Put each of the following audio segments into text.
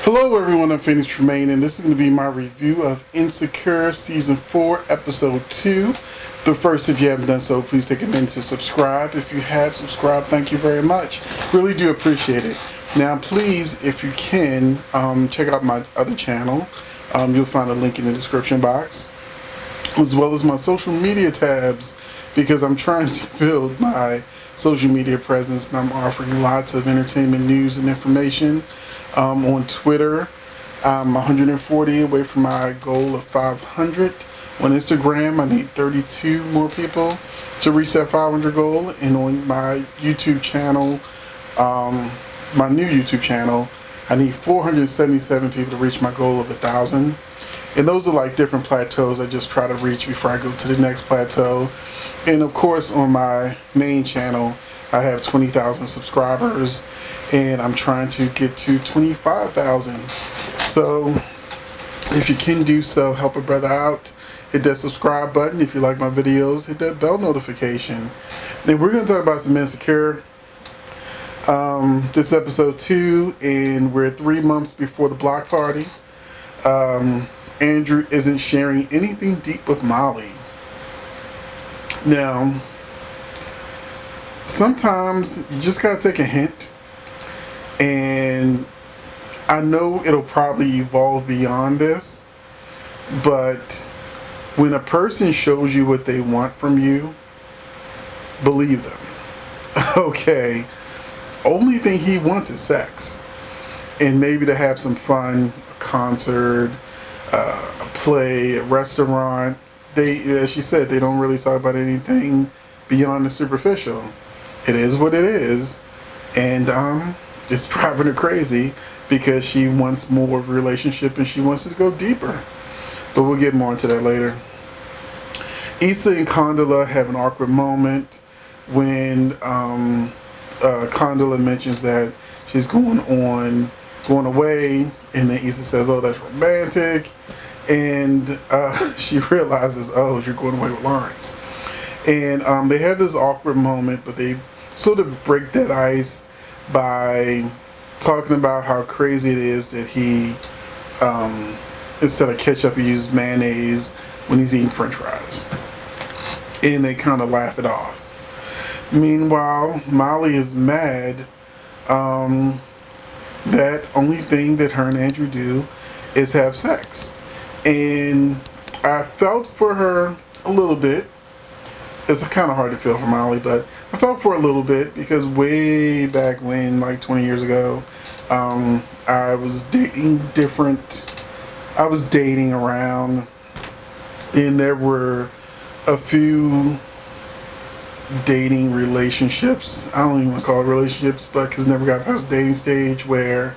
Hello everyone, I'm Phoenix Tremaine, and this is going to be my review of Insecure Season 4, Episode 2. But first, if you haven't done so, please take a minute to subscribe. If you have subscribed, thank you very much. Really do appreciate it. Now, please, if you can, check out my other channel. You'll find a link in the description box, as well as my social media tabs, because I'm trying to build my social media presence, and I'm offering lots of entertainment news and information. On Twitter, I'm 140 away from my goal of 500. On Instagram, I need 32 more people to reach that 500 goal. And on my YouTube channel, my new YouTube channel, I need 477 people to reach my goal of 1,000. And those are like different plateaus I just try to reach before I go to the next plateau. And of course, on my main channel, I have 20,000 subscribers, and I'm trying to get to 25,000. So if you can do so, help a brother out. Hit that subscribe button. If you like my videos, hit that bell notification. Then we're going to talk about some Insecure. This is episode 2, and we're 3 months before the block party. Andrew isn't sharing anything deep with Molly. Now, sometimes you just gotta take a hint, and I know it'll probably evolve beyond this, but when a person shows you what they want from you, believe them. Okay, only thing he wants is sex, and maybe to have some fun, a concert, a play, a restaurant. As she said, they don't really talk about anything beyond the superficial. It is what it is, and it's driving her crazy because she wants more of a relationship and she wants to go deeper. But we'll get more into that later. Issa and Condola have an awkward moment when Condola mentions that she's going away, and then Issa says, "Oh, that's romantic," and she realizes, "Oh, you're going away with Lawrence." And they have this awkward moment, but they sort of break that ice by talking about how crazy it is that he, instead of ketchup, he uses mayonnaise when he's eating French fries. And they kind of laugh it off. Meanwhile, Molly is mad that only thing that her and Andrew do is have sex. And I felt for her a little bit. It's kind of hard to feel for Molly, but I felt for a little bit because way back when, like 20 years ago, I was dating around, and there were a few dating relationships. I don't even want to call it relationships, but because never got past the dating stage where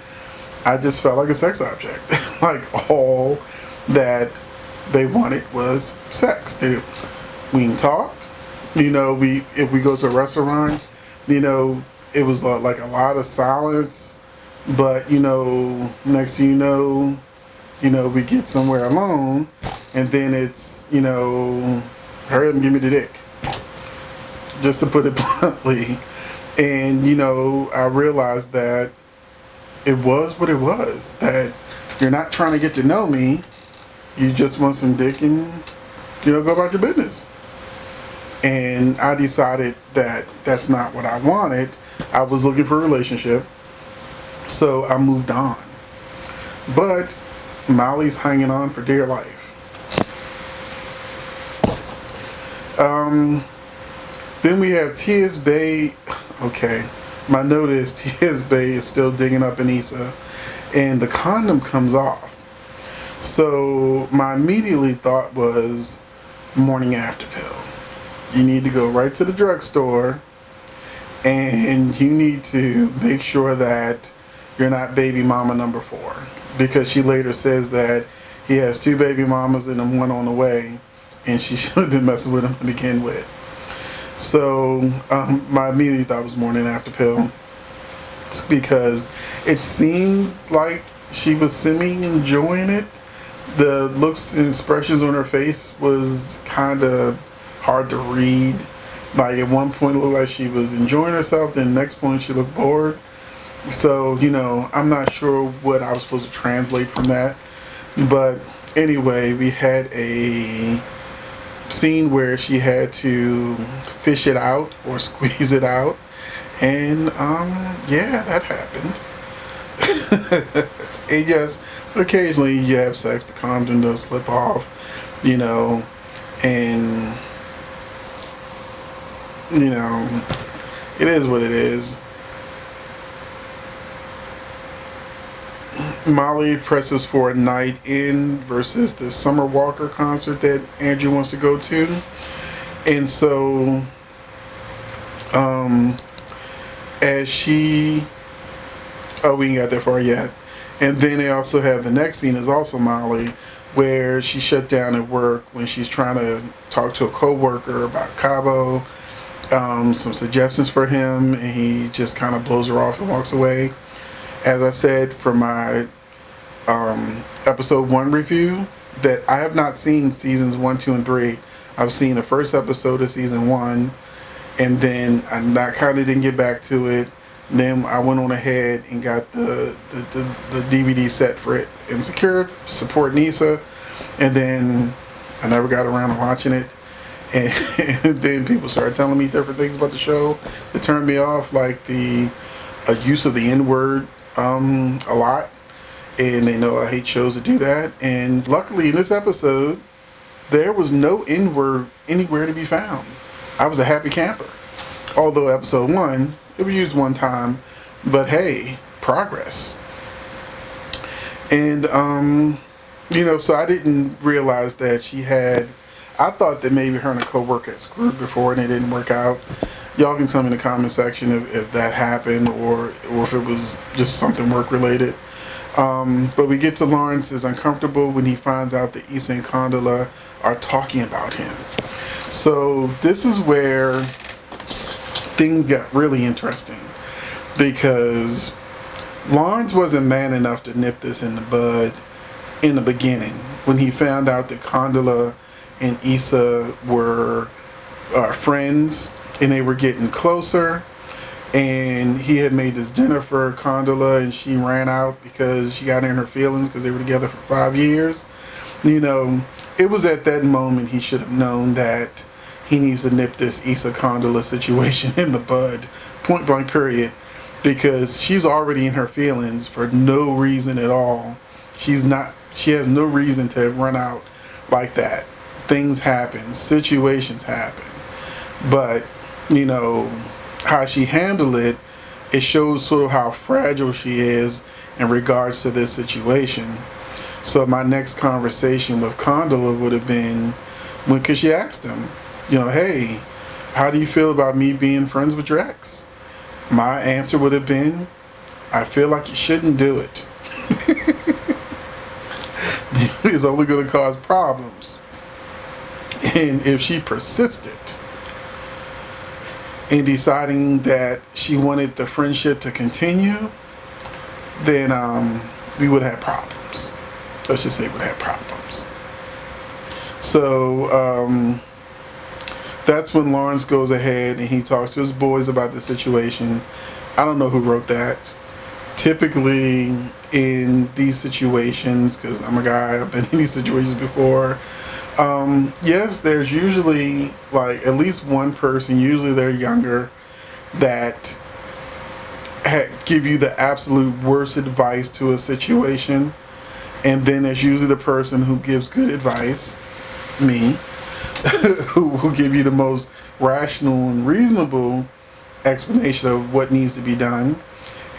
I just felt like a sex object. Like all that they wanted was sex. We can talk. If we go to a restaurant, it was like a lot of silence, but next thing we get somewhere alone, and then it's hurry up and give me the dick, just to put it bluntly. And I realized that it was what it was, that you're not trying to get to know me, you just want some dick and go about your business. And I decided that that's not what I wanted. I was looking for a relationship, so I moved on. But Molly's hanging on for dear life. Then we have Tia's Bay. Okay, my note is Tia's Bay is still digging up in Issa, and the condom comes off. So my immediately thought was morning after pill. You need to go right to the drugstore, and you need to make sure that you're not baby mama number 4, because she later says that he has 2 baby mamas and 1 on the way, and she should have been messing with him to begin with. So my immediate thought was morning after pill. It's because it seems like she was semi-enjoying it. The looks and expressions on her face was kind of hard to read. Like at one point it looked like she was enjoying herself, then the next point she looked bored. So, I'm not sure what I was supposed to translate from that. But anyway, we had a scene where she had to fish it out or squeeze it out. And, yeah, that happened. And yes, occasionally you have sex, the condom does slip off, and, it is what it is. Molly presses for a night in versus the Summer Walker concert that Andrew wants to go to. And so, as she, oh, we ain't got that far yet. And then they also have the next scene is also Molly, where she shut down at work when she's trying to talk to a coworker about Cabo, some suggestions for him, and he just kind of blows her off and walks away. As I said for my episode 1 review, that I have not seen seasons 1, 2, and 3. I've seen the first episode of season 1, and then I kind of didn't get back to it. Then I went on ahead and got the DVD set for it, Insecure, support Nisa, and then I never got around to watching it. And then people started telling me different things about the show that turned me off, like the use of the N-word a lot. And they know I hate shows that do that. And luckily in this episode, there was no N-word anywhere to be found. I was a happy camper. Although episode 1, it was used one time, but hey, progress. And, so I didn't realize that she had, I thought that maybe her and a coworker had screwed before and it didn't work out. Y'all can tell me in the comment section if that happened or if it was just something work related. But we get to Lawrence is uncomfortable when he finds out that Issa and Condola are talking about him. So this is where things got really interesting, because Lawrence wasn't man enough to nip this in the bud in the beginning when he found out that Condola and Issa were friends and they were getting closer, and he had made this dinner for Condola and she ran out because she got in her feelings because they were together for 5 years. It was at that moment he should have known that he needs to nip this Issa Condola situation in the bud, point blank period, because she's already in her feelings for no reason at all. She has no reason to run out like that. Things happen, situations happen, but how she handled it, it shows sort of how fragile she is in regards to this situation. So my next conversation with Condola would have been because she asked him, hey, how do you feel about me being friends with your ex? My answer would have been, I feel like you shouldn't do it. It's only going to cause problems. And if she persisted in deciding that she wanted the friendship to continue, then we would have problems. Let's just say we would have problems. So that's when Lawrence goes ahead and he talks to his boys about the situation. I don't know who wrote that. Typically in these situations, because I'm a guy, I've been in these situations before, yes, there's usually like at least one person, usually they're younger, that give you the absolute worst advice to a situation, and then there's usually the person who gives good advice, me, who will give you the most rational and reasonable explanation of what needs to be done.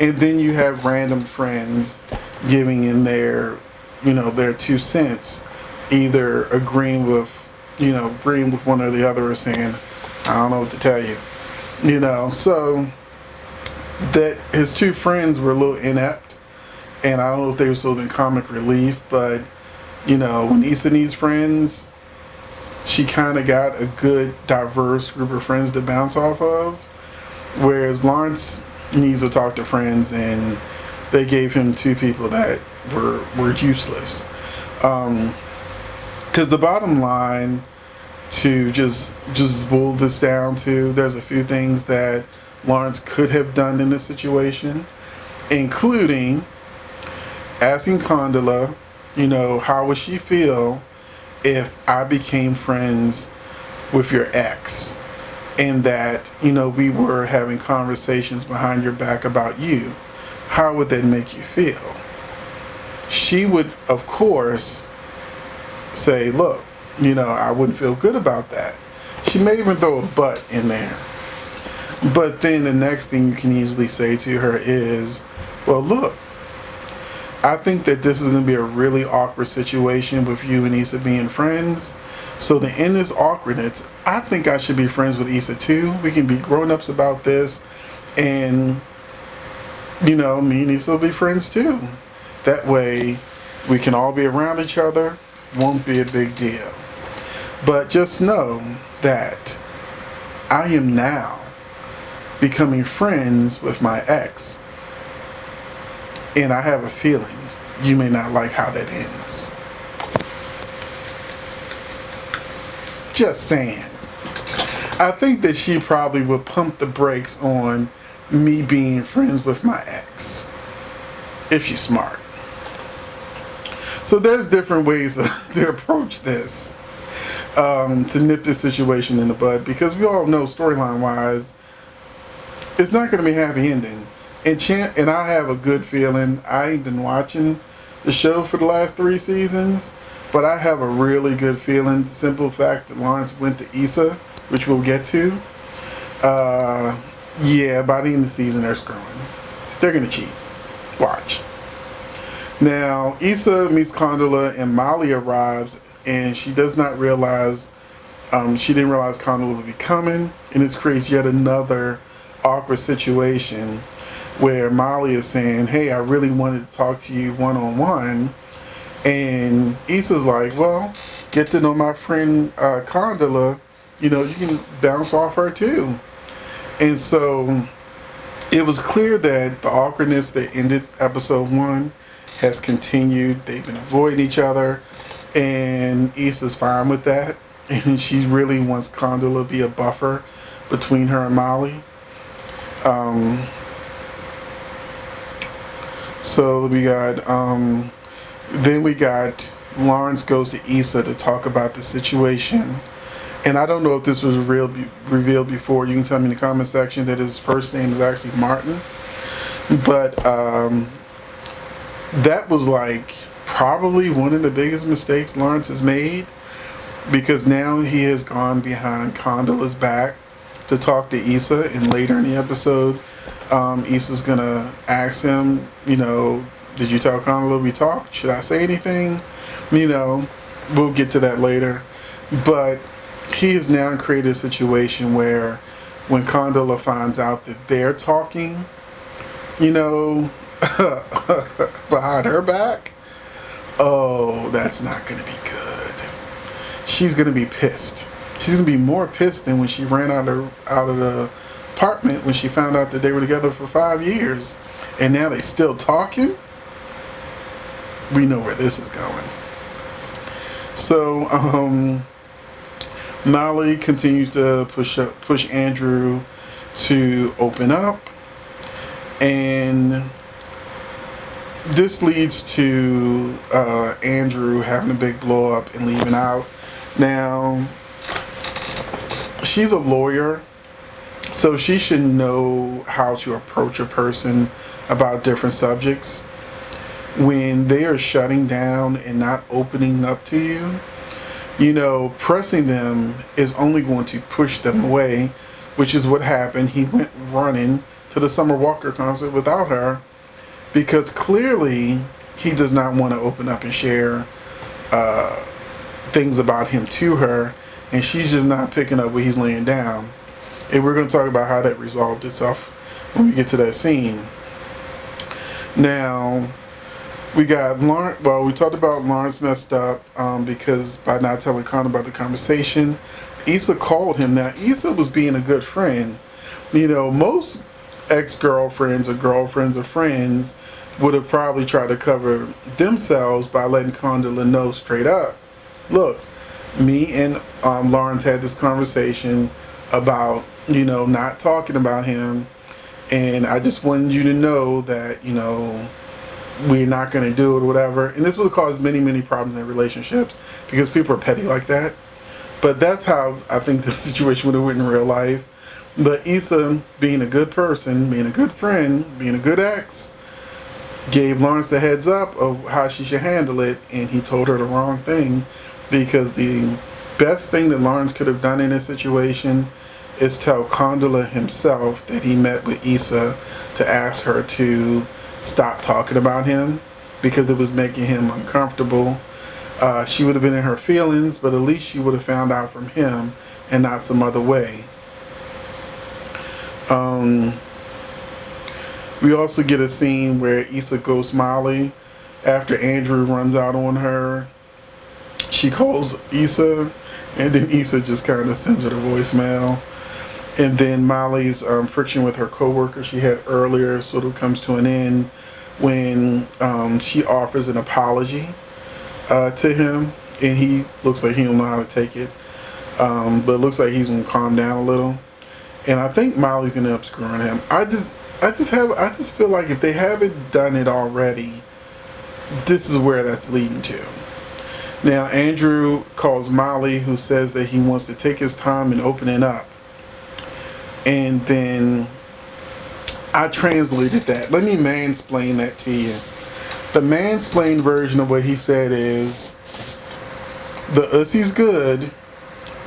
And then you have random friends giving in their 2 cents, either agreeing with one or the other, or saying, I don't know what to tell you. So that his 2 friends were a little inept, and I don't know if they were supposed to be comic relief, but when Issa needs friends, she kind of got a good diverse group of friends to bounce off of, whereas Lawrence needs to talk to friends, and they gave him 2 people that were useless. Because the bottom line, to just boil this down to, there's a few things that Lawrence could have done in this situation. including asking Condola, how would she feel if I became friends with your ex, and that, we were having conversations behind your back about you. How would that make you feel? She would, of course, say, look, I wouldn't feel good about that. She may even throw a but in there. But then the next thing you can easily say to her is, well, look, I think that this is going to be a really awkward situation with you and Issa being friends. So to end this awkwardness, I think I should be friends with Issa too. We can be grown-ups about this, and me and Issa will be friends too. That way we can all be around each other. Won't be a big deal. But just know that I am now becoming friends with my ex, and I have a feeling you may not like how that ends. Just saying. I think that she probably would pump the brakes on me being friends with my ex, if she's smart. So there's different ways to approach this, to nip this situation in the bud, because we all know storyline wise, it's not going to be a happy ending. And I have a good feeling. I ain't been watching the show for the last 3 seasons, but I have a really good feeling. Simple fact that Lawrence went to Issa, which we'll get to. Yeah, by the end of the season, they're screwing. They're going to cheat. Watch. Now, Issa meets Condola, and Molly arrives, and she does not realize, she didn't realize Condola would be coming, and this creates yet another awkward situation where Molly is saying, hey, I really wanted to talk to you one-on-one, and Issa's like, well, get to know my friend Condola, you can bounce off her too. And so it was clear that the awkwardness that ended episode 1 has continued. They've been avoiding each other, and Issa's fine with that, and she really wants Condola to be a buffer between her and Molly. So we got then we got Lawrence goes to Issa to talk about the situation, and I don't know if this was revealed before. You can tell me in the comment section that his first name is actually Martin, but that was like probably one of the biggest mistakes Lawrence has made, because now he has gone behind Condola's back to talk to Issa, and later in the episode, Issa's gonna ask him, did you tell Condola we talked? Should I say anything? We'll get to that later. But he has now created a situation where when Condola finds out that they're talking, behind her back, oh, that's not gonna be good. She's gonna be pissed. She's gonna be more pissed than when she ran out of the apartment when she found out that they were together for 5 years, and now they still talking. We know where this is going. So Molly continues to push Andrew to open up, and this leads to Andrew having a big blow up and leaving out. Now, she's a lawyer, so she should know how to approach a person about different subjects. When they are shutting down and not opening up to you, pressing them is only going to push them away, which is what happened. He went running to the Summer Walker concert without her, because clearly he does not want to open up and share things about him to her, and she's just not picking up what he's laying down. And we're going to talk about how that resolved itself when we get to that scene. Now, we got Lawrence. Well, we talked about Lawrence messed up because by not telling Con about the conversation. Issa called him. Now, Issa was being a good friend. Most ex-girlfriends or girlfriends or friends would have probably tried to cover themselves by letting Condola know straight up, look, me and Lawrence had this conversation about, not talking about him, and I just wanted you to know that, we're not going to do it or whatever. And this will cause many, many problems in relationships because people are petty like that. But that's how I think the situation would have went in real life. But Issa, being a good person, being a good friend, being a good ex, gave Lawrence the heads up of how she should handle it, and he told her the wrong thing, because the best thing that Lawrence could have done in this situation is tell Condola himself that he met with Issa to ask her to stop talking about him because it was making him uncomfortable. She would have been in her feelings, but at least she would have found out from him and not some other way. We also get a scene where Issa ghosts Molly after Andrew runs out on her. She calls Issa, and then Issa just kind of sends her the voicemail. And then Molly's friction with her coworker she had earlier sort of comes to an end when she offers an apology to him, and he looks like he don't know how to take it, but it looks like he's gonna calm down a little. And I think Molly's gonna end up screwing him. I just feel like if they haven't done it already, this is where that's leading to. Now Andrew calls Molly, who says that he wants to take his time and open it up. And then I translated that. Let me mansplain that to you. The mansplained version of what he said is, the ussy's good,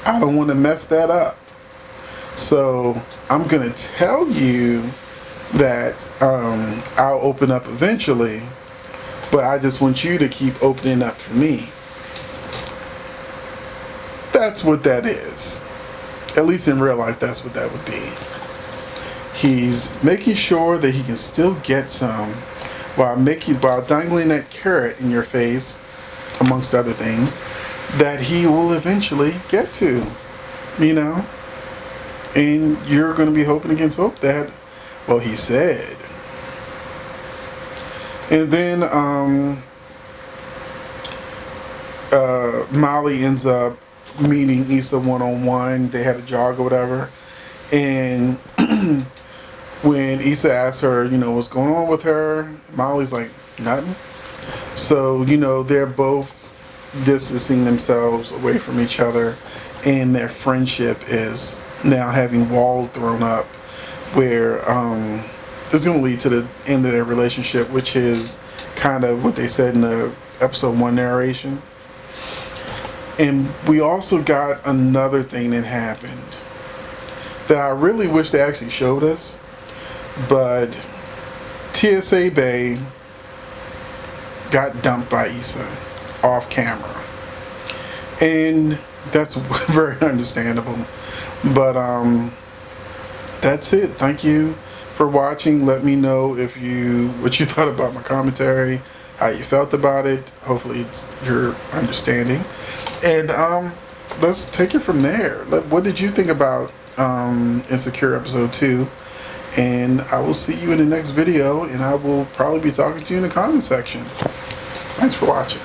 I don't want to mess that up. So I'm going to tell you that I'll open up eventually, but I just want you to keep opening up for me. That's what that is. At least in real life, that's what that would be. He's making sure that he can still get some while dangling that carrot in your face, amongst other things, that he will eventually get to, And you're going to be hoping against hope that, well, he said. And then Molly ends up meeting Issa one-on-one. They had a jog or whatever. And when Issa asks her, what's going on with her, Molly's like, nothing. So, they're both distancing themselves away from each other, and their friendship is now having walls thrown up where it's going to lead to the end of their relationship, which is kind of what they said in the episode 1 narration. And we also got another thing that happened that I really wish they actually showed us, but TSA Bay got dumped by Issa off camera, and that's very understandable. But that's it. Thank you for watching. Let me know what you thought about my commentary, how you felt about it. Hopefully it's your understanding, and let's take it from there. What did you think about Insecure episode 2? And I will see you in the next video, and I will probably be talking to you in the comment section. Thanks for watching.